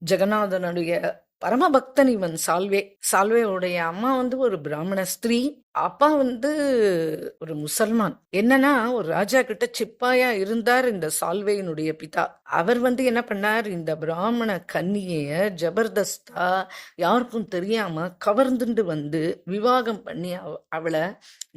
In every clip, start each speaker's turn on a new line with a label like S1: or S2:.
S1: ஜெகநாதனுடைய பரமபக்தன் இவன் சால்வே. சால்வேவுடைய அம்மா வந்து ஒரு பிராமண ஸ்திரீ, அப்பா வந்து ஒரு முசல்மான். என்னன்னா, ஒரு ராஜா கிட்ட சிப்பாயா இருந்தார் இந்த சால்வேயினுடைய பிதா. அவர் வந்து என்ன பண்ணார், இந்த பிராமண கன்னிய ஜபர்தஸ்தா யாருக்கும் தெரியாம கவர்ந்துண்டு வந்து விவாகம் பண்ணி அவளை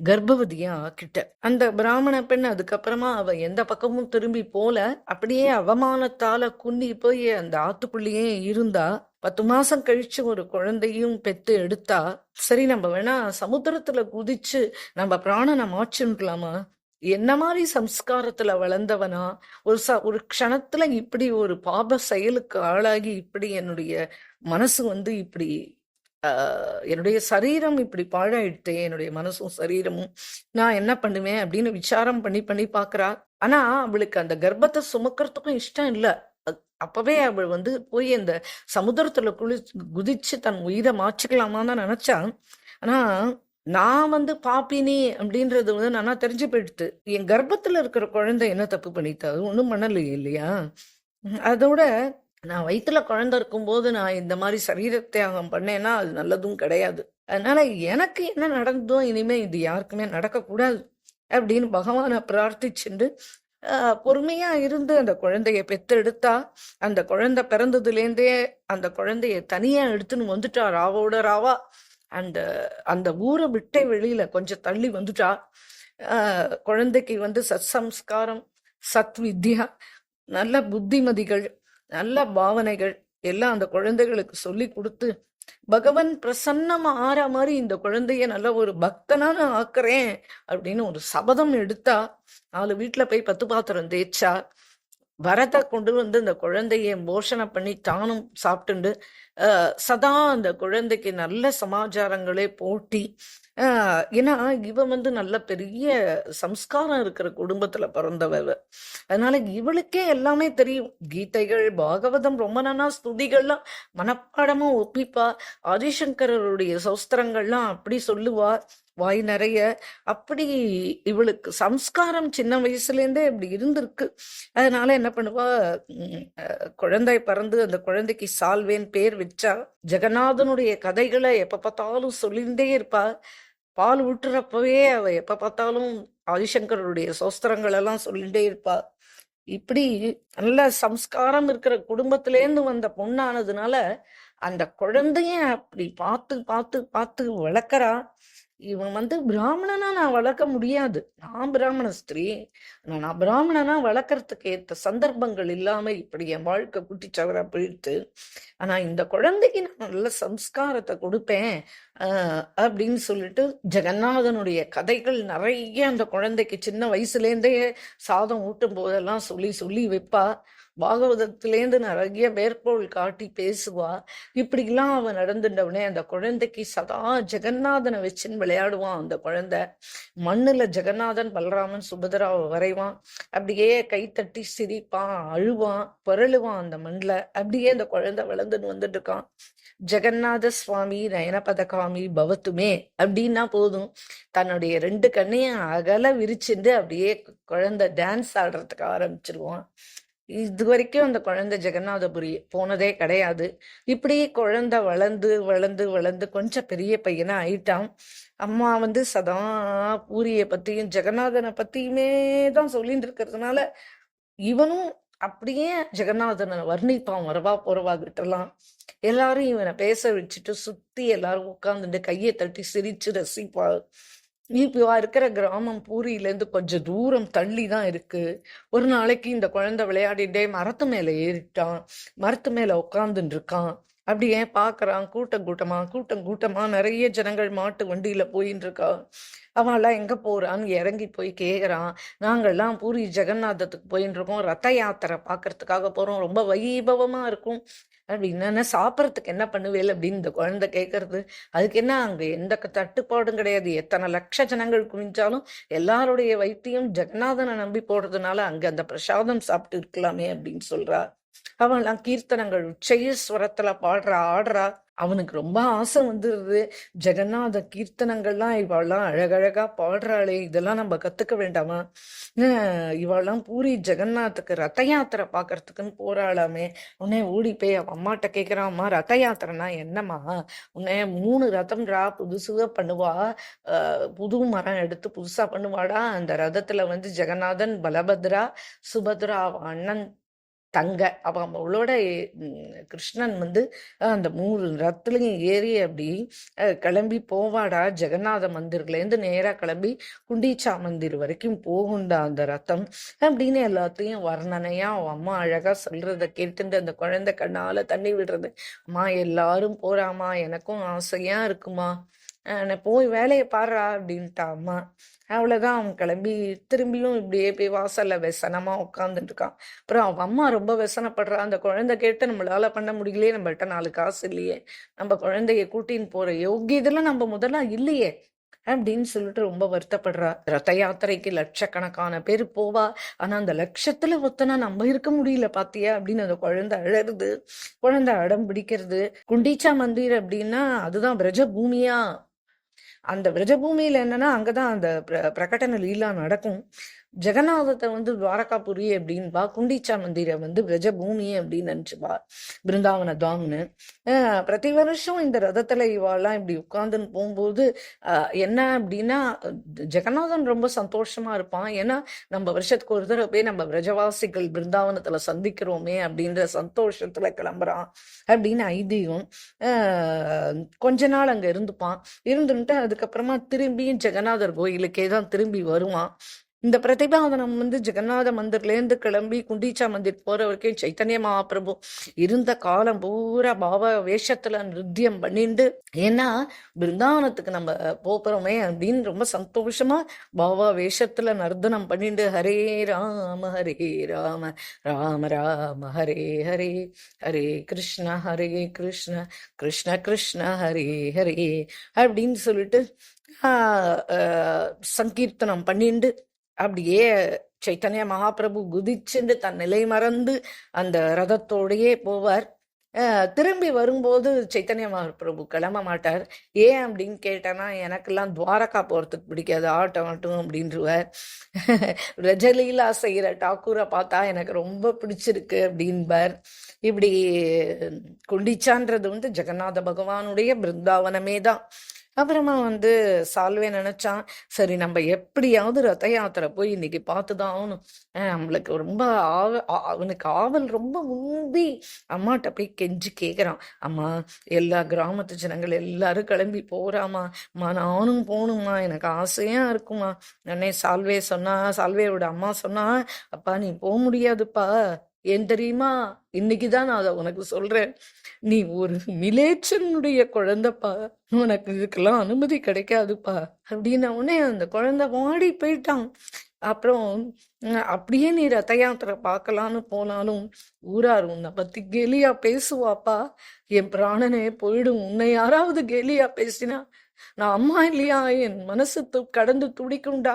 S1: கர்ப்பவதியா ஆக்கிட்ட. அந்த பிராமண பெண் அதுக்கப்புறமா அவ எந்த பக்கமும் திரும்பி போல, அப்படியே அவமானத்தால குன்னி போய் அந்த ஆத்துக்குள்ளேயே இருந்தா. 10 மாசம் கழிச்சு ஒரு குழந்தையும் பெத்து எடுத்தா. சரி, நம்ம வேணா சமுத்திரத்துல குதிச்சு நம்ம பிராணனை மாற்றிக்கலாமா? என்ன மாதிரி சம்ஸ்காரத்துல வளர்ந்தவனா ஒரு க்ஷணத்துல இப்படி ஒரு பாப செயலுக்கு ஆளாகி இப்படி என்னுடைய மனசு வந்து இப்படி என்னுடைய சரீரம் இப்படி பாழாயிடுத்தே, என்னுடைய மனசும் சரீரமும், நான் என்ன பண்ணுவேன் அப்படின்னு விசாரம் பண்ணி பண்ணி பாக்குறா. ஆனா அவளுக்கு அந்த கர்ப்பத்தை சுமக்கிறதுக்கும் இஷ்டம் இல்ல. அப்பவே அவள் வந்து போய் அந்த சமுத்திரத்துல குதிச்சு தன் உயிரை மாற்றிக்கலாமான்னு தான் நினைச்சா. ஆனா நான் வந்து பாப்பினி அப்படின்றது வந்து நானா தெரிஞ்சு போயிடுத்து. என் கர்ப்பத்துல இருக்கிற குழந்தை என்ன தப்பு பண்ணித்தா? ஒண்ணும் பண்ணலையே இல்லையா? அதோட நான் வயிற்றுல குழந்தை இருக்கும்போது நான் இந்த மாதிரி சரீர தியாகம் பண்ணேன்னா அது நல்லதும் கிடையாது. அதனால எனக்கு என்ன நடந்ததோ இனிமே இது யாருக்குமே நடக்கக்கூடாது அப்படின்னு பகவானை பிரார்த்திச்சுண்டு பொறுமையா இருந்து அந்த குழந்தைய பெத்தெடுத்தா. அந்த குழந்தை பிறந்ததுலேருந்தே அந்த குழந்தைய தனியா எடுத்துன்னு வந்துட்டா ராவோட ராவா. அந்த அந்த ஊரை விட்டே வெளியில கொஞ்சம் தள்ளி வந்துட்டா. குழந்தைக்கு வந்து சத்சம்ஸ்காரம், சத் வித்யா, நல்ல புத்திமதிகள், நல்ல பாவனைகள் எல்லாம் அந்த குழந்தைகளுக்கு சொல்லி கொடுத்து பகவான் பிரசன்னமா ஆற மாதிரி இந்த குழந்தைய நல்ல ஒரு பக்தனான ஆக்குறேன் அப்படின்னு ஒரு சபதம் எடுத்தா. 4 வீட்டுல போய் 10 பாத்திரம் தேய்ச்சா. வரத்தை கொண்டு வந்து இந்த குழந்தைய போஷணை பண்ணி தானும் சாப்பிட்டுண்டு சதா அந்த குழந்தைக்கு நல்ல சமாச்சாரங்களே போட்டி. ஏன்னா இவ வந்து நல்ல பெரிய சம்ஸ்காரம் இருக்கிற குடும்பத்துல பிறந்தவ. அதனால இவளுக்கே எல்லாமே தெரியும். கீதைகள், பாகவதம் ரொம்ப நானா ஸ்துதிகள்லாம் மனப்பாடமா ஒப்பிப்பா. ஆதிசங்கரருடைய சௌஸ்திரங்கள்லாம் அப்படி சொல்லுவா வாய் நிறைய. அப்படி இவளுக்கு சம்ஸ்காரம் சின்ன வயசுலேருந்தே இப்படி இருந்திருக்கு. அதனால என்ன பண்ணுவா, குழந்தை பிறந்து அந்த குழந்தைக்கு சால்வேன் பேர் வச்சா. ஜெகநாதனுடைய கதைகளை எப்ப பார்த்தாலும் சொல்லிகிட்டே இருப்பா. பால் ஊட்டுறப்பவே அவ எப்ப பார்த்தாலும் ஆதிசங்கருடைய சோஸ்திரங்கள் எல்லாம் சொல்லிட்டே இருப்பா. இப்படி நல்ல சம்ஸ்காரம் இருக்கிற குடும்பத்திலேருந்து வந்த பொண்ணானதுனால அந்த குழந்தைய அப்படி பார்த்து பார்த்து பார்த்து வளர்க்கறா. இவன் வந்து பிராமணனா நான் வளர்க்க முடியாது, நான் பிராமண ஸ்திரீ, நான் பிராமணனா வளர்க்கறதுக்கு ஏற்ற சந்தர்ப்பங்கள் இல்லாம இப்படி என் வாழ்க்கை குட்டிச்சவரா போயிடுத்து. ஆனா இந்த குழந்தைக்கு நான் நல்ல சம்ஸ்காரத்தை கொடுப்பேன் அப்படின்னு சொல்லிட்டு ஜெகநாதனுடைய கதைகள் நிறைய அந்த குழந்தைக்கு சின்ன வயசுலேருந்தே சாதம் ஊட்டும் போதெல்லாம் சொல்லி சொல்லி வைப்பா. பாகவதத்திலேருந்து நிறைய மேற்கோள் காட்டி பேசுவா. இப்படிலாம் அவன் நடந்துட்டவனே அந்த குழந்தைக்கு சதா ஜெகநாதனை வச்சுன்னு விளையாடுவான். அந்த குழந்தை மண்ணுல ஜெகநாதன், பலராமன், சுபதராவை வரைவான். அப்படியே கைத்தட்டி சிரிப்பான், அழுவான், புரளுவான் அந்த மண்ணில். அப்படியே அந்த குழந்தை வளர்ந்துன்னு வந்துட்டு இருக்கான். ஜெகநாத சுவாமி நயனபதகாமி பவத்துமே அப்படின்னா போதும், தன்னுடைய 2 கண்ணையும் அகல விரிச்சுட்டு அப்படியே குழந்தை டான்ஸ் ஆடுறதுக்கு ஆரம்பிச்சிருவான். இது வரைக்கும் அந்த குழந்தை ஜெகநாதபுரி போனதே கிடையாது. இப்படி குழந்தை வளர்ந்து வளர்ந்து வளர்ந்து கொஞ்சம் பெரிய பையனா ஆயிட்டான். அம்மா வந்து சதா பூரிய பத்தியும் ஜெகநாதனை பத்தியுமே தான் சொல்லிட்டு இருக்கிறதுனால இவனும் அப்படியே ஜெகநாதனை வர்ணிப்பான். வரவா போறவா கிட்டலாம் எல்லாரும் இவனை பேச வச்சுட்டு சுத்தி எல்லாரும் உட்காந்துட்டு கையை தட்டி சிரிச்சு ரசிப்பா. இப்போ இருக்கிற கிராமம் பூரியிலேருந்து கொஞ்சம் தூரம் தள்ளி தான் இருக்கு. ஒரு நாளைக்கு இந்த குழந்தை விளையாடிட்டே மரத்து மேல ஏறிட்டான். மரத்து மேல உட்காந்துட்டு இருக்கான். அப்படியே பாக்குறான். கூட்டம் கூட்டமா நிறைய ஜனங்கள் மாட்டு வண்டியில போயின்னு இருக்கா. அவன்லாம் எங்க போறான்னு இறங்கி போய் கேக்குறான். நாங்கள்லாம் பூரி ஜெகநாதத்துக்கு போயின்னு இருக்கோம், ரத்த யாத்திரை பாக்குறதுக்காக போறோம், ரொம்ப வைபவமா இருக்கும் அப்படின்னு. சாப்பிட்றதுக்கு என்ன பண்ணுவேல் அப்படின்னு இந்த குழந்தை கேட்கறது. அதுக்கு என்ன, அங்க எந்த தட்டுப்பாடும் கிடையாது. எத்தனை லட்ச ஜனங்கள் குவிஞ்சாலும் எல்லாருடைய வைத்தியம் ஜெகநாதனை நம்பி போடுறதுனால அங்க அந்த பிரசாதம் சாப்பிட்டு இருக்கலாமே அப்படின்னு சொல்றா. அவன்லாம் கீர்த்தனங்கள் உச்சைய ஸ்வரத்துல பாடுறா ஆடுறா. அவனுக்கு ரொம்ப ஆசை வந்துடுது. ஜெகநாத கீர்த்தனங்கள்லாம் இவாள்லாம் அழகழகா பாடுறாளே, இதெல்லாம் நம்ம கத்துக்க வேண்டாமா? இவாள்லாம் பூரி ஜெகநாத்துக்கு ரத யாத்திரை பாக்குறதுக்குன்னு போறாளாமே. உடனே ஓடி போய் அவன் அம்மாட்ட கேக்குறான், அம்மா ரத யாத்திரைனா என்னம்மா? உன்னை 3 ரதம்ரா புதுசுக பண்ணுவா. புது மரம் எடுத்து புதுசா பண்ணுவாடா. அந்த ரதத்துல வந்து ஜெகநாதன், பலபத்ரா, சுபத்ரா அவ அண்ணன் தங்க அவளோட கிருஷ்ணன் வந்து அந்த 3 ரத்துலையும் ஏறி அப்படி கிளம்பி போவாடா. ஜெகநாத மந்திர்லேருந்து நேரா கிளம்பி குண்டீச்சா மந்திர் வரைக்கும் போகுண்டா அந்த ரத்தம் அப்படின்னு எல்லாத்தையும் வர்ணனையா அவன் அம்மா அழகா சொல்றத கேட்டுட்டு அந்த குழந்தை கண்ணால தண்ணி விடுறது. அம்மா எல்லாரும் போறாமா, எனக்கும் ஆசையா இருக்குமா, போய் வேலையை பாடுறா அப்படின்ட்டா அம்மா. அவ்வளவுதான். அவன் கிளம்பி திரும்பியும் இப்படியே போய் வாசல்ல வெசனமா உட்காந்துட்டு இருக்கான். அப்புறம் அவன் அம்மா ரொம்ப வெசனப்படுறா. அந்த குழந்தை கேட்டு நம்மளால பண்ண முடியலையே, நம்மள்ட்ட 4 காசு இல்லையே, நம்ம குழந்தைய கூட்டின்னு போற யோகி இதெல்லாம் நம்ம முதல்ல இல்லையே அப்படின்னு சொல்லிட்டு ரொம்ப வருத்தப்படுறா. ரத யாத்திரைக்கு லட்சக்கணக்கான பேர் போவா. ஆனா அந்த லட்சத்துல ஒத்தனா நம்ம இருக்க முடியல பாத்தியா அப்படின்னு அந்த குழந்தை அழறது. குழந்தை அடம் பிடிக்கிறது. குண்டீச்சா மந்திர் அப்படின்னா அதுதான் பிரஜ பூமியா. அந்த விரஜபூமியில என்னன்னா அங்கதான் அந்த பிரகடன லீலா நடக்கும். ஜெகநாதத்தை வந்து துவாரகாபுரி அப்படின்பா, குண்டீச்சா மந்திர வந்து விரஜபூமி அப்படின்னு நினைச்சுப்பா, பிருந்தாவன தாம்னு. பிரதி வருஷம் இந்த ரதத்துல இவாள்லாம் இப்படி உட்கார்ந்துன்னு போகும்போது என்ன அப்படின்னா ஜெகநாதன் ரொம்ப சந்தோஷமா இருப்பான். ஏன்னா நம்ம வருஷத்துக்கு ஒரு தடவை போய் நம்ம விரஜவாசிகள் பிருந்தாவனத்துல சந்திக்கிறோமே அப்படின்ற சந்தோஷத்துல கிளம்புறான் அப்படின்னு ஐதீகம். கொஞ்ச நாள் அங்க இருந்துப்பான். இருந்துட்டு அதுக்கப்புறமா திரும்பியும் ஜெகநாதர் கோயிலுக்கே தான் திரும்பி வருவான். இந்த பிரதிபாதனம் வந்து ஜெகநாத மந்திர்லேருந்து கிளம்பி குண்டீச்சா மந்திர் போற வரைக்கும் சைத்தன்ய மகாபிரபு இருந்த காலம் பூரா பாபா வேஷத்துல நிருத்தியம் பண்ணிண்டு, ஏன்னா பிருந்தாவனத்துக்கு நம்ம போறோமே அப்படின்னு ரொம்ப சந்தோஷமா பாபா வேஷத்துல நர்த்தனம் பண்ணிண்டு ஹரே ராம ராம ராம ஹரே ஹரே, ஹரே கிருஷ்ண கிருஷ்ண கிருஷ்ண ஹரே ஹரே அப்படின்னு சொல்லிட்டு சங்கீர்த்தனம் பண்ணிண்டு அப்படியே சைத்தன்ய மகாபிரபு குதிச்சுண்டு தன் நிலை மறந்து அந்த ரதத்தோடையே போவார். திரும்பி வரும்போது சைத்தன்ய மகாபிரபு கிளம்ப மாட்டார். ஏன் அப்படின்னு கேட்டேன்னா, எனக்கெல்லாம் துவாரகா போறதுக்கு பிடிக்காது, ஆட்டம் ஆட்டும் அப்படின்றுவார். ரஜலீலா செய்கிற டாக்கூரை பார்த்தா எனக்கு ரொம்ப பிடிச்சிருக்கு அப்படின்பார். இப்படி குண்டிச்சான்றது வந்து ஜெகநாத பகவானுடைய பிருந்தாவனமே தான். அப்புறமா வந்து சால்வே நினைச்சான், சரி நம்ம எப்படியாவது ரத யாத்திரை போய் இன்னைக்கு பார்த்துதான் ஆகணும். நம்மளுக்கு ரொம்ப அவனுக்கு ஆவல் ரொம்ப முந்தி அம்மாட்ட போய் கெஞ்சி கேட்குறான், அம்மா எல்லா கிராமத்து ஜனங்கள் எல்லாரும் கிளம்பி போறாமா, அம்மா நானும் போகணுமா, எனக்கு ஆசையா இருக்குமா. உடனே சால்வேயோட அம்மா சொன்னா, அப்பா நீ போக முடியாதுப்பா, ஏன் தெரியுமா, இன்னைக்குதான் நான் அதை உனக்கு சொல்றேன், நீ ஒரு மிலேச்சனுடைய குழந்தைப்பா, உனக்கு இதுக்கெல்லாம் அனுமதி கிடைக்காதுப்பா அப்படின்னு. உடனே அந்த குழந்தை வாடி போயிட்டான். அப்புறம் அப்படியே நீ ரத யாத்திரை பார்க்கலான்னு போனாலும் ஊரார் உன்னை பத்தி கேலியா பேசுவாப்பா, என் பிராணனே போயிடும், உன்னை யாராவது கேலியா பேசினா நான் அம்மா இல்லையா, என் மனசு கடந்து துடிக்குண்டா,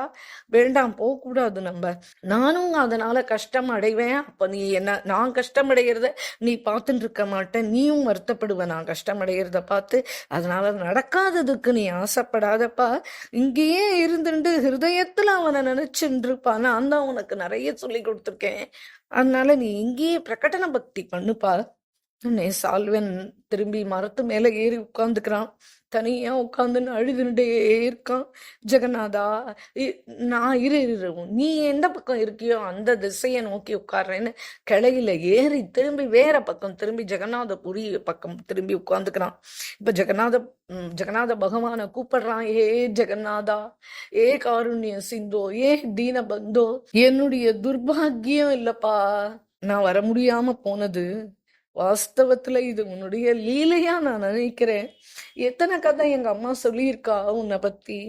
S1: வேண்டாம் போகக்கூடாது நம்ம, நானும் அதனால கஷ்டம் அடைவேன். அப்ப நீ என்ன, நான் கஷ்டம் அடைகிறத நீ பார்த்துட்டு இருக்க மாட்டேன், நீயும் வருத்தப்படுவ நான் கஷ்டம் அடைகிறத பார்த்து, அதனால நடக்காததுக்கு நீ ஆசைப்படாதப்பா, இங்கேயே இருந்துட்டு ஹிருதயத்துல அவனை நினைச்சுட்டு இருப்பா, நான் தான் உனக்கு நிறைய சொல்லி கொடுத்துருக்கேன், அதனால நீ இங்கேயே பிரகடன பக்தி பண்ணுப்பா. சால்வன் திரும்பி மரத்து மேல ஏறி உட்காந்துக்கிறான். தனியா உட்காந்துன்னு அழுதுண்டே இருக்கான். ஜெகநாதா நான் இரு நீ எந்த பக்கம் இருக்கியோ அந்த திசையை நோக்கி உட்கார்றேன்னு கிளையில ஏறி திரும்பி வேற பக்கம் திரும்பி ஜெகநாதபுரி பக்கம் திரும்பி உட்காந்துக்கிறான். இப்ப ஜெகநாத பகவான கூப்பிடுறான், ஏ ஜெகநாதா, ஏ காருண்ய சிந்தோ, ஏ தீனபந்தோ, என்னுடைய துர்பாகியம் இல்லப்பா நான் வர முடியாம போனது, வாஸ்தவத்துல இது உன்னுடைய லீலையா நான் நினைக்கிறேன். எத்தனை கதை எங்க அம்மா சொல்லியிருக்கா உன்னை பத்தி,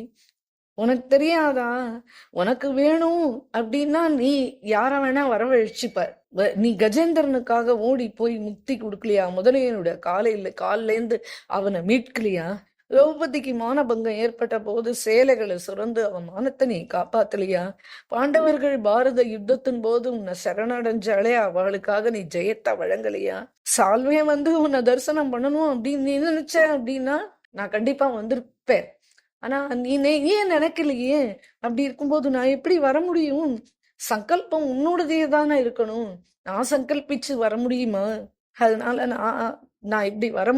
S1: உனக்கு தெரியாதா? உனக்கு வேணும் அப்படின்னா நீ யார வேணா வரவழைச்சுப்ப. நீ கஜேந்திரனுக்காக ஓடி போய் முக்தி கொடுக்கலையா, முதலையனுடைய காலிலேருந்து அவனை மீட்கலையா? திரௌபதிக்கு மானபங்கம் ஏற்பட்ட போது சேலைகளை சுரந்து அவன் மானத்தை நீ காப்பாத்தலையா? பாண்டவர்கள் பாரத யுத்தத்தின் போது உன்னை சரணடைஞ்சாலே அவளுக்காக நீ ஜெயத்தை வழங்கலையா? சால்வே வந்து உன்னை தரிசனம் பண்ணணும் அப்படின்னு நீ நினைச்ச அப்படின்னா நான் கண்டிப்பா வந்திருப்பேன். ஆனா நீ ஏன் நினைக்கலையே? அப்படி இருக்கும்போது நான் எப்படி வர முடியும்? சங்கல்பம் உன்னோடதே தானே இருக்கணும். நான் சங்கல்பிச்சு வர முடியுமா? அதனால நான் இப்படி வர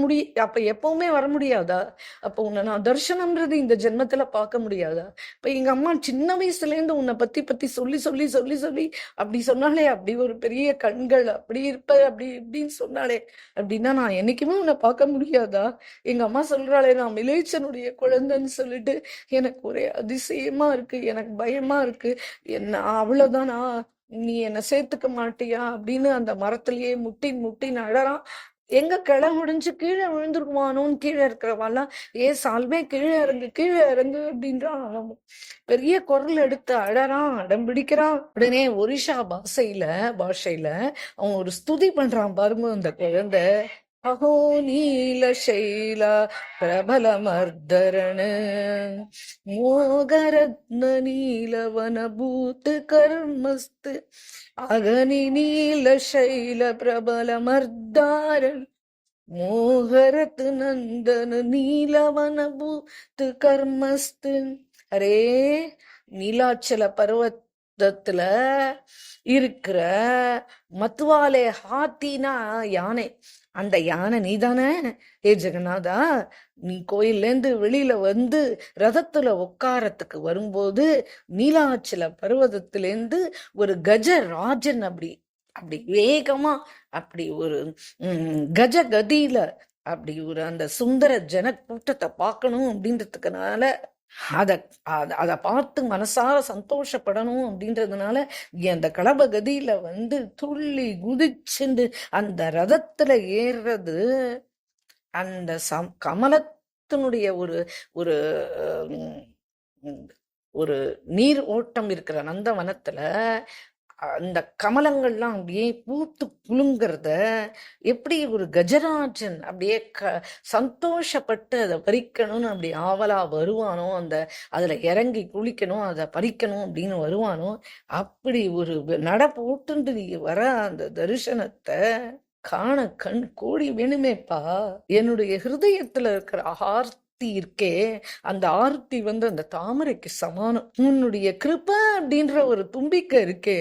S1: அப்ப எப்பவுமே வர முடியாதா? அப்ப உன்னை நான் தரிசனம்ன்றது இந்த ஜென்மத்துல பார்க்க முடியாதா? இப்ப எங்க அம்மா சின்ன வயசுல இருந்து உன்னை பத்தி சொல்லி சொல்லி சொல்லி சொல்லி அப்படி சொன்னாலே, அப்படி ஒரு பெரிய கண்கள், அப்படி இருப்ப, அப்படி இப்படின்னு சொன்னாலே, அப்படின்னா நான் என்னைக்குமே உன்னை பார்க்க முடியாதா? எங்க அம்மா சொல்றாளே நான் மிலேச்சனுடைய குழந்தைன்னு சொல்லிட்டு எனக்கு ஒரே அதிசயமா இருக்கு, எனக்கு பயமா இருக்கு. என்ன அவ்வளவுதானா? நீ என்ன சேர்த்துக்க மாட்டியா அப்படின்னு அந்த மரத்திலேயே முட்டி முட்டி அழறான். எங்க கிளை முடிஞ்சு கீழே விழுந்துருவானோன்னு கீழே இருக்கிறவாலாம், சால்வே கீழே இறங்கு கீழே இறங்கு அப்படின்றான். அவன் பெரிய குரல் எடுத்து அழறான், அடம் பிடிக்கிறான். உடனே ஒரிஷா பாஷையில அவன் ஒரு ஸ்துதி பண்றான் பாருங்க அந்த குழந்தை. அஹோ நீல சைல பிரபல மர்தரண மோகரத்ன நீலவன பூத்து கர்மஸ்து அகனி நீல சைல பிரபல மர்தாரன் மோகரத் நந்தன நீலவன பூத்து கர்மஸ்து. அரே நீலாச்சல பர்வதத்துல இருக்கிற மத்துவாலே ஹாத்தினா யானை, அந்த யானை நீதானே? ஜெகநாதா, நீ கோயில்ல இருந்து வெளியில வந்து ரதத்துல உட்காரத்துக்கு வரும்போது நீலாச்சல பர்வதத்திலேருந்து ஒரு கஜராஜன் அப்படி அப்படி வேகமா அப்படி ஒரு கதியில அப்படி ஒரு அந்த சுந்தர ஜன கூட்டத்தை பார்க்கணும் அப்படின்றதுக்குனால அத பார்த்து மனசார சந்தோஷப்படணும் அப்படின்றதுனால அந்த கலபகதியில வந்து துள்ளி குதிச்சுண்டு அந்த ரதத்துல ஏறுறது, அந்த கமலத்தினுடைய ஒரு ஒரு ஒரு நீர் ஓட்டம் இருக்கிற நந்தவனத்துல அந்த கமலங்கள்லாம் அப்படியே பூத்து குலுங்கிறத எப்படி ஒரு கஜராஜன் அப்படியே சந்தோஷப்பட்டு அதை பறிக்கணும்னு அப்படி ஆவலா வருவானோ, அதுல இறங்கி குளிக்கணும், அதை பறிக்கணும் அப்படின்னு வருவானோ, அப்படி ஒரு நட போட்டு வர அந்த தரிசனத்தை காண கண் கோடி வேணுமேப்பா. என்னுடைய ஹிருதயத்துல இருக்கிற ஆர்த்தி இருக்கே, அந்த ஆர்த்தி வந்து அந்த தாமரைக்கு சமானம். உன்னுடைய கிருபை அப்படின்ற ஒரு தும்பிக்கை இருக்கே,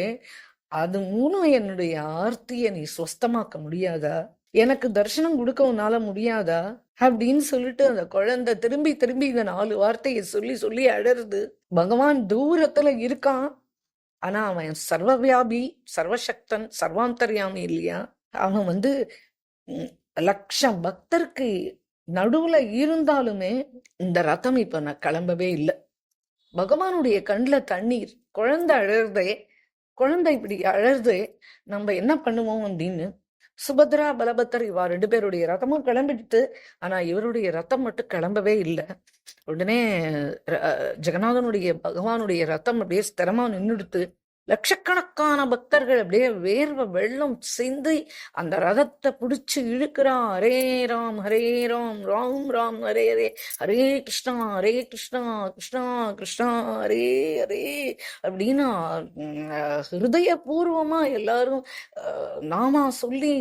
S1: அது மூலம் என்னுடைய ஆர்த்திய நீ சொஸ்தமாக்க முடியாதா? எனக்கு தரிசனம் கொடுக்க உன்னால முடியாதா அப்படின்னு சொல்லிட்டு அந்த குழந்தை திரும்பி திரும்பி இந்த 4 வார்த்தையை சொல்லி சொல்லி அழறுது. பகவான் தூரத்துல இருக்கான், ஆனா அவன் சர்வவியாபி, சர்வசக்தன், சர்வாந்தர்யாமி இல்லையா? அவன் வந்து லட்சம் பக்தருக்கு நடுவுல இருந்தாலுமே இந்த ரதம் இப்ப நான் கிளம்பவே இல்லை. பகவானுடைய கண்ணுல தண்ணீர், குழந்தை அழறதே, குழந்தை இப்படி அழறதே, நம்ம என்ன பண்ணுவோம் அப்படின்னு சுபத்ரா பலபத்தர் இவா 2 பேருடைய ரத்தமும் கிளம்பிடுத்து, ஆனா இவருடைய ரத்தம் மட்டும் கிளம்பவே இல்லை. உடனே ஜெகநாதனுடைய பகவானுடைய ரத்தம் அப்படியே ஸ்திரமா நின்றுடுத்து. லட்சக்கணக்கான பக்தர்கள் அப்படியே வேர்வை வெள்ளம் சிந்தி அந்த ரதத்தை பிடிச்சு இழுக்கிறான். ஹரே ராம் ஹரே ராம் ராம் ராம் ஹரே ஹரே, ஹரே கிருஷ்ணா கிருஷ்ணா கிருஷ்ணா ஹரே ஹரே அப்படின்னு ஹிருதயபூர்வமா எல்லாரும் நாமா சொல்லி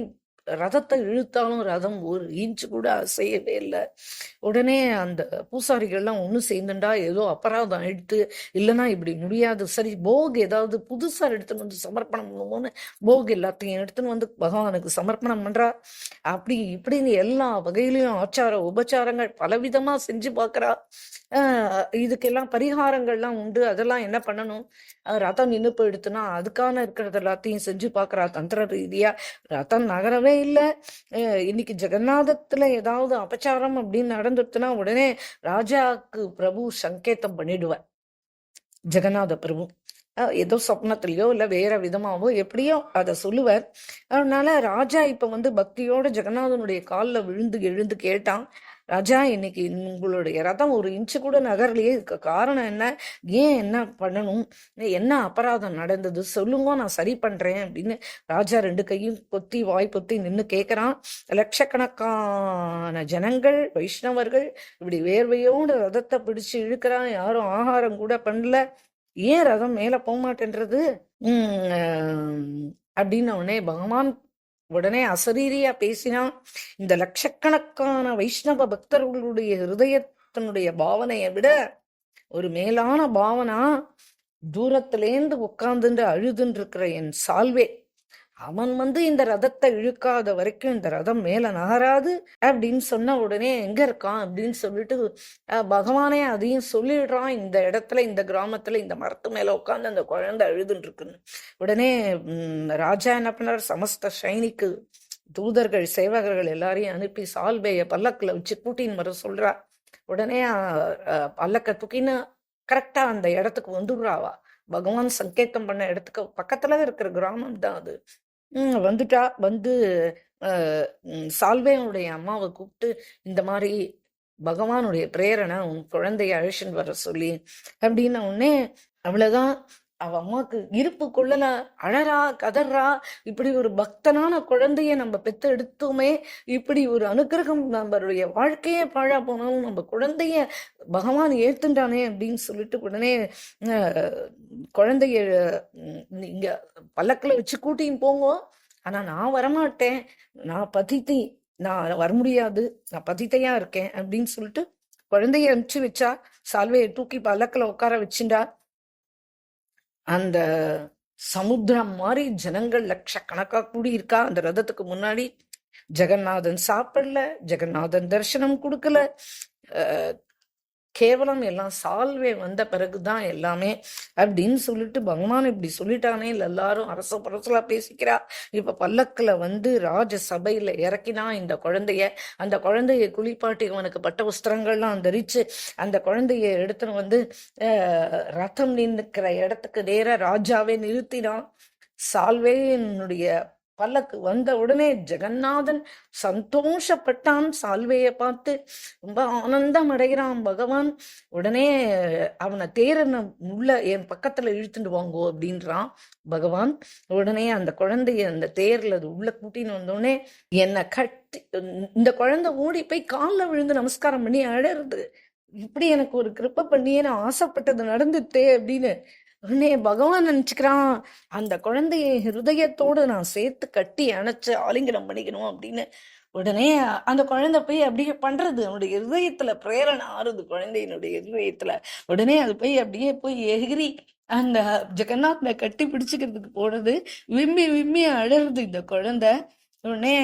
S1: ரதத்தை இழுத்தாலும் ரதம் ஒரு இன்ச்சு கூட அசையவே இல்லை. உடனே அந்த பூசாரிகள்லாம் ஒன்று சேர்ந்துண்டா ஏதோ அபராதம் எடுத்து, இல்லைன்னா இப்படி முடியாது, சரி போக் ஏதாவது புதுசா எடுத்துன்னு வந்து சமர்ப்பணம் பண்ணுவோன்னு போக் எல்லாத்தையும் எடுத்துன்னு வந்து பகவானுக்கு சமர்ப்பணம் பண்றா. அப்படி இப்படின்னு எல்லா வகையிலையும் ஆச்சார உபச்சாரங்கள் பலவிதமா செஞ்சு பார்க்கறா. இதுக்கெல்லாம் பரிகாரங்கள்லாம் உண்டு. அதெல்லாம் என்ன பண்ணணும்? ரதம் நின்று போயிடுத்துனா அதுக்கான இருக்கிறது எல்லாத்தையும் செஞ்சு பார்க்கறா தந்திர ரீதியா. ரதம் நகரவே இல்லை. இன்னைக்கு ஜெகநாதத்துல ஏதாவது அபச்சாரம் அப்படின்னு நடந்துடுத்துனா உடனே ராஜாக்கு பிரபு சங்கேதம் பண்ணிடுவார். ஜெகநாத பிரபு ஏதோ சொப்னத்திலயோ இல்ல வேற விதமாவோ எப்படியோ அதை சொல்லுவார். அதனால ராஜா இப்ப வந்து பக்தியோட ஜெகநாதனுடைய காலில் விழுந்து எழுந்து கேட்டான், ராஜா இன்னைக்கு உங்களுடைய ரதம் ஒரு இன்ச்சு கூட நகரலையே, இதுக்கு காரணம் என்ன? ஏன் என்ன பண்ணணும்? என்ன அபராதம் நடந்தது சொல்லுங்க, நான் சரி பண்றேன் அப்படின்னு ராஜா ரெண்டு கையும் பொத்தி வாய் பொத்தி நின்று கேட்கறான். லட்சக்கணக்கான ஜனங்கள் வைஷ்ணவர்கள் இப்படி வேர்வையோடு ரதத்தை பிடிச்சு இழுக்கிறான். யாரும் ஆகாரம் கூட பண்ணல. ஏன் ரதம் மேல போக மாட்டேன்றது அப்படின்னு உடனே பகவான் உடனே அசரீரியா பேசினான். இந்த லட்சக்கணக்கான வைஷ்ணவ பக்தர்களுடைய ஹிருதயத்தினுடைய பாவனையை விட ஒரு மேலான பாவனா தூரத்திலேந்து உட்கார்ந்துட்டு அழுதுன்னு இருக்கிற என் சால்வே, அவன் இந்த ரதத்தை இழுக்காத வரைக்கும் இந்த ரதம் மேல நகராது அப்படின்னு சொன்ன உடனே எங்க இருக்கான் அப்படின்னு சொல்லிட்டு பகவானே அதையும் சொல்லிடுறான். இந்த இடத்துல, இந்த கிராமத்துல, இந்த மரத்து மேல உட்காந்து அந்த குழந்தை அழுதுன்னு இருக்குன்னு. உடனே ராஜா என்ன பண்ணார், சமஸ்த சைனிக்கு தூதர்கள் சேவகர்கள் எல்லாரையும் அனுப்பி சால்வைய பல்லக்குல வச்சு கூட்டின்னு வர சொல்றா. உடனே பல்லக்க தூக்கின்னு கரெக்டா அந்த இடத்துக்கு வந்துடுறாவா. பகவான் சங்கேதம் பண்ண இடத்துக்கு பக்கத்துல இருக்கிற கிராமம் தான் அது. வந்துட்டா. சால்வேனுடைய அம்மாவை கூப்பிட்டு, இந்த மாதிரி பகவானுடைய பிரேரணை உன் குழந்தைய அழிச்சுன்னு வர சொல்லி அப்படின்ன உடனே அவ்வளவுதான். அவ அம்மாவுக்கு இருப்பு கொள்ளல, அழறா கதறா. இப்படி ஒரு பக்தனான குழந்தைய நம்ம பெத்து எடுத்தோமே, இப்படி ஒரு அனுக்கிரகம், நம்மளுடைய வாழ்க்கையே பாழா போனாலும் நம்ம குழந்தைய பகவான் ஏத்துண்டானே அப்படின்னு சொல்லிட்டு உடனே குழந்தைய இங்க பல்லக்கில் வச்சு கூட்டின்னு போங்க, ஆனா நான் வரமாட்டேன், நான் பதித்தை, நான் வர முடியாது, நான் பதித்தையா இருக்கேன் அப்படின்னு சொல்லிட்டு குழந்தைய அனுப்பிச்சு வச்சா. சால்வையை தூக்கி பல்லக்கில் உட்கார வச்சுண்டா. அந்த சமுத்திரம் மாதிரி ஜனங்கள் லட்சக்கணக்கா கூடி இருக்கா அந்த ரதத்துக்கு முன்னாடி. ஜெகநாதன் சாப்பிடல, ஜெகநாதன் தரிசனம் கொடுக்கல. கேவலம் எல்லாம் சால்வே வந்த பிறகுதான் எல்லாமே அப்படின்னு சொல்லிட்டு பகவான் இப்படி சொல்லிட்டானே. எல்லாரும் அரச பரசலா பேசிக்கிறா. இப்ப பல்லக்குல ராஜ சபையில இறக்கினா இந்த குழந்தைய. அந்த குழந்தைய குளிப்பாட்டி அவனுக்கு பட்ட வஸ்திரங்கள்லாம் தரிச்சு அந்த குழந்தைய எடுத்துன்னு ரத்தம் நின்னுக்கிற இடத்துக்கு நேர ராஜாவே நிறுத்தினான். சால்வேனுடைய பல்லக்கு வந்த உடனே ஜெகநாதன் சந்தோஷப்பட்டான். சால்வைய பார்த்து ரொம்ப ஆனந்தம் அடைகிறான் பகவான். உடனே அவனை தேரனை உள்ள என் பக்கத்துல இழுத்துட்டு வாங்கோ அப்படின்றான் பகவான். உடனே அந்த குழந்தைய அந்த தேர்ல உள்ள கூட்டின்னு வந்தோடனே என்னை கட்டி, இந்த குழந்தை ஓடி போய் காலில் விழுந்து நமஸ்காரம் பண்ணி அழறது. இப்படி எனக்கு ஒரு கிருப்பை பண்ணியே நான் ஆசைப்பட்டது நடந்துட்டே அப்படின்னு உடனே பகவான் நினைச்சுக்கிறான், அந்த குழந்தைய ஹிருதயத்தோடு நான் சேர்த்து கட்டி அணைச்சு ஆலிங்கனம் பண்ணிக்கணும் அப்படின்னு. உடனே அந்த குழந்தை போய் அப்படியே பண்றது, அவனுடைய ஹிருதயத்துல பிரேரணை ஆறுது குழந்தையினுடைய ஹிருதயத்துல. உடனே அது போய் அப்படியே போய் எகிரி அந்த ஜெகநாத்னை கட்டி பிடிச்சுக்கிறதுக்கு போனது. விம்மி விம்மி அழறது இந்த குழந்தை. உடனே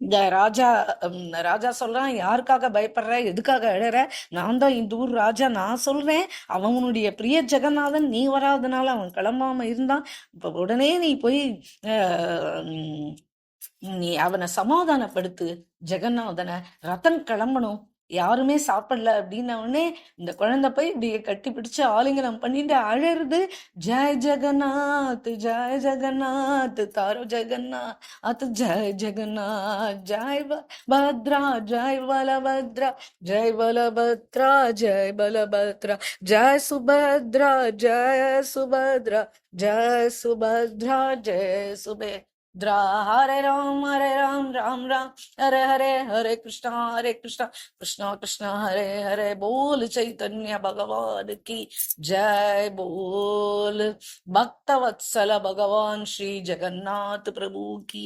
S1: இந்த ராஜா சொல்றான், யாருக்காக பயப்படுற, எதுக்காக அழற? நான் தான் இந்த ஊர் ராஜா, நான் சொல்றேன். அவனுடைய பிரிய ஜெகநாதன் நீ வராதனால அவன் கிளம்பாம இருந்தான். இப்ப உடனே நீ போய் நீ அவனை சமாதானப்படுத்து. ஜெகநாதனை ரத்தன் கிளம்பணும், யாருமே சாப்பிடல அப்படின்ன உடனே இந்த குழந்தை போய் இப்படி கட்டி பிடிச்சு ஆலிங்கனம் பண்ணிட்டு அழறது. ஜெய் ஜெகநாத் ஜெய் ஜெகநாத் தாரோ ஜெகநாத் ஜெய் ஜெகநாத் ஜெய் பத்ரா ஜெய் பலபத்ரா ஜெய் பலபத்ரா ஜெய் பலபத்ரா ஜெய் சுபத்ரா ஜெய் சுபத்ரா ஜெய் சுபத்ரா ஜெய் சுபே ஹரே ராம் ராம் ராம் ஹரே ஹரே ஹரே கிருஷ்ணா கிருஷ்ணா கிருஷ்ணா ஹரே ஹரே. போல் சைத்தன்ய பகவான் கி ஜெய். போல் பக்தவத்சல பகவான் ஸ்ரீ ஜெகநாத் பிரபு கி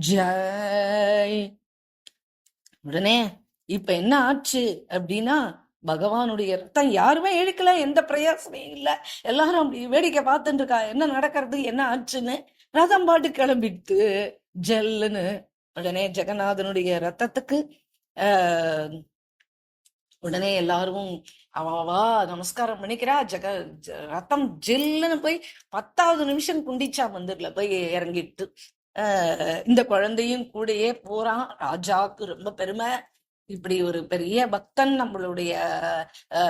S1: ஜெய். உடனே இப்ப என்ன ஆச்சு அப்படின்னா, பகவானுடைய ரத்தம் யாருமே இழுக்கல, எந்த பிரயாசமே இல்ல. எல்லாரும் அப்படி வேடிக்கை பார்த்துட்டு இருக்கா, என்ன நடக்கிறது என்ன ஆச்சுன்னு. ரதம் பாட்டு கிளம்பிட்டு ஜெல்லுன்னு. உடனே ஜெகநாதனுடைய ரத்தத்துக்கு உடனே எல்லாரும் அவா நமஸ்காரம் பண்ணிக்கிறா. ரத்தம் ஜெல்லுன்னு போய் 10வது நிமிஷம் குண்டிச்சா மந்திரில போய் இறங்கிட்டு இந்த குழந்தையும் கூடயே போறான். ராஜாவுக்கு ரொம்ப பெருமை, இப்படி ஒரு பெரிய பக்தன் நம்மளுடைய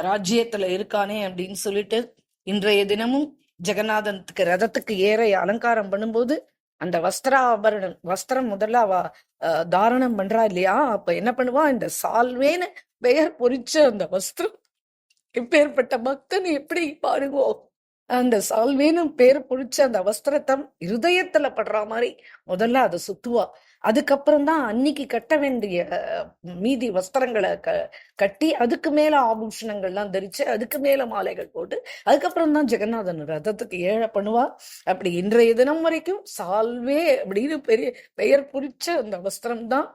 S1: ராஜ்யத்துல இருக்கானே அப்படின்னு சொல்லிட்டு. இன்றைய தினமும் ஜெகநாதனுக்கு ரதத்துக்கு ஏற அலங்காரம் பண்ணும்போது அந்த வஸ்திராபரணம் வஸ்திரம் முதல்ல அவ தாரணம் பண்றா இல்லையா, அப்ப என்ன பண்ணுவா, இந்த சால்வேன்னு பெயர் பொறிச்ச அந்த வஸ்திரம், இப்பேற்பட்ட பக்தன் எப்படி பாருவோம், அந்த சால்வேன்னு பேர் பொறிச்ச அந்த வஸ்திரத்தை இருதயத்துல படுற மாதிரி முதல்ல அதை சுத்துவா. அதுக்கப்புறம் தான் அன்னைக்கு கட்ட வேண்டிய மீதி வஸ்திரங்களை கட்டி அதுக்கு மேல ஆபூஷணங்கள்லாம் தரிச்சு அதுக்கு மேல மாலைகள் போட்டு அதுக்கப்புறம் தான் ஜெகநாதன் ரதத்துக்கு ஏழை பண்ணுவா. அப்படி இன்றைய தினம் வரைக்கும் சால்வே அப்படின்னு பெயர் பொறிச்ச அந்த வஸ்திரம் தான்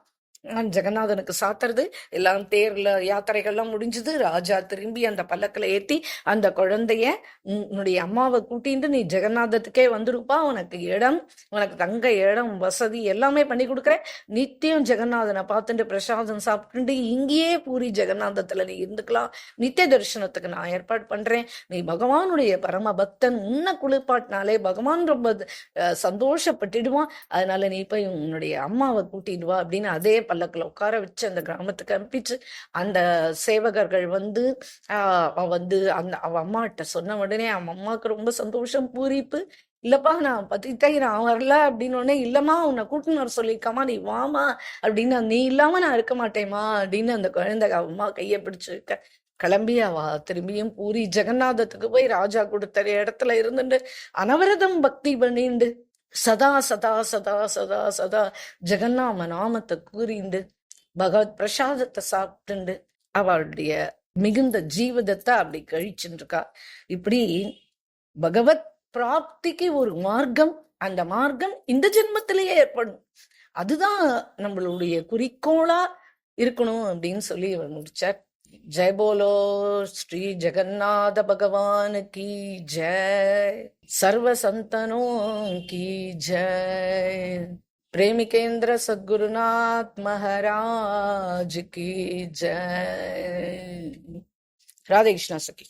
S1: ஜெகநாதனுக்கு சாத்துறது. எல்லாம் தேர்ல யாத்திரைகள்லாம் முடிஞ்சது. ராஜா திரும்பி அந்த பல்லக்கில் ஏத்தி அந்த குழந்தைய உன்னுடைய அம்மாவை கூட்டிட்டு நீ ஜெகநாதத்துக்கே வந்துருப்பா, உனக்கு இடம், உனக்கு தங்க இடம் வசதி எல்லாமே பண்ணி கொடுக்குறேன், நித்தியம் ஜெகநாதனை பார்த்துட்டு பிரசாதம் சாப்பிட்டு இங்கேயே பூரி ஜெகநாதத்துல நீ இருந்துக்கலாம், நித்திய தரிசனத்துக்கு நான் ஏற்பாடு பண்றேன், நீ பகவானுடைய பரம பக்தன், உன்னை குளிப்பாட்டினாலே பகவான் ரொம்ப சந்தோஷப்பட்டுடுவான், அதனால நீ போய் உன்னுடைய அம்மாவை கூட்டிடுவா அப்படின்னு அதே பல்லக்கில் உட்கார வச்சு அந்த கிராமத்துக்கு அனுப்பிச்சு அந்த சேவகர்கள் வந்து அவ அம்மாட்ட சொன்ன உடனே அவன் அம்மாவுக்கு ரொம்ப சந்தோஷம், பூரிப்பு. இல்லப்பா நான் பத்தித்தை நான் வரல அப்படின்னு, இல்லம்மா உன்னை கூட்டின்னு வர சொல்லியிருக்காமா, நீ வாமா அப்படின்னு, நீ இல்லாம நான் இருக்க மாட்டேமா அப்படின்னு அந்த குழந்தை அம்மா கையை பிடிச்சிருக்க கிளம்பி அவ திரும்பியும் பூரி ஜெகநாதத்துக்கு போய் ராஜா கொடுத்த இடத்துல இருந்துட்டு அனவரதம் பக்தி பண்ணிண்டு சதா சதா சதா சதா சதா ஜெகநாம நாமத்தை கூறிண்டு பகவத் பிரசாதத்தை சாப்பிட்டுண்டு அவளுடைய மிகுந்த ஜீவிதத்தை அப்படி கழிச்சுட்டு இருக்கா. இப்படி பகவத் பிராப்திக்கு ஒரு மார்க்கம், அந்த மார்க்கம் இந்த ஜென்மத்திலேயே ஏற்படும், அதுதான் நம்மளுடைய குறிக்கோளா இருக்கணும் அப்படின்னு சொல்லி அவர் முடிச்சார். जय बोलो श्री जगन्नाथ भगवान की जय, सर्व संतनों की जय, प्रेमिकेंद्र सद्गुरुनाथ महाराज की जय। राधे कृष्णा सखी।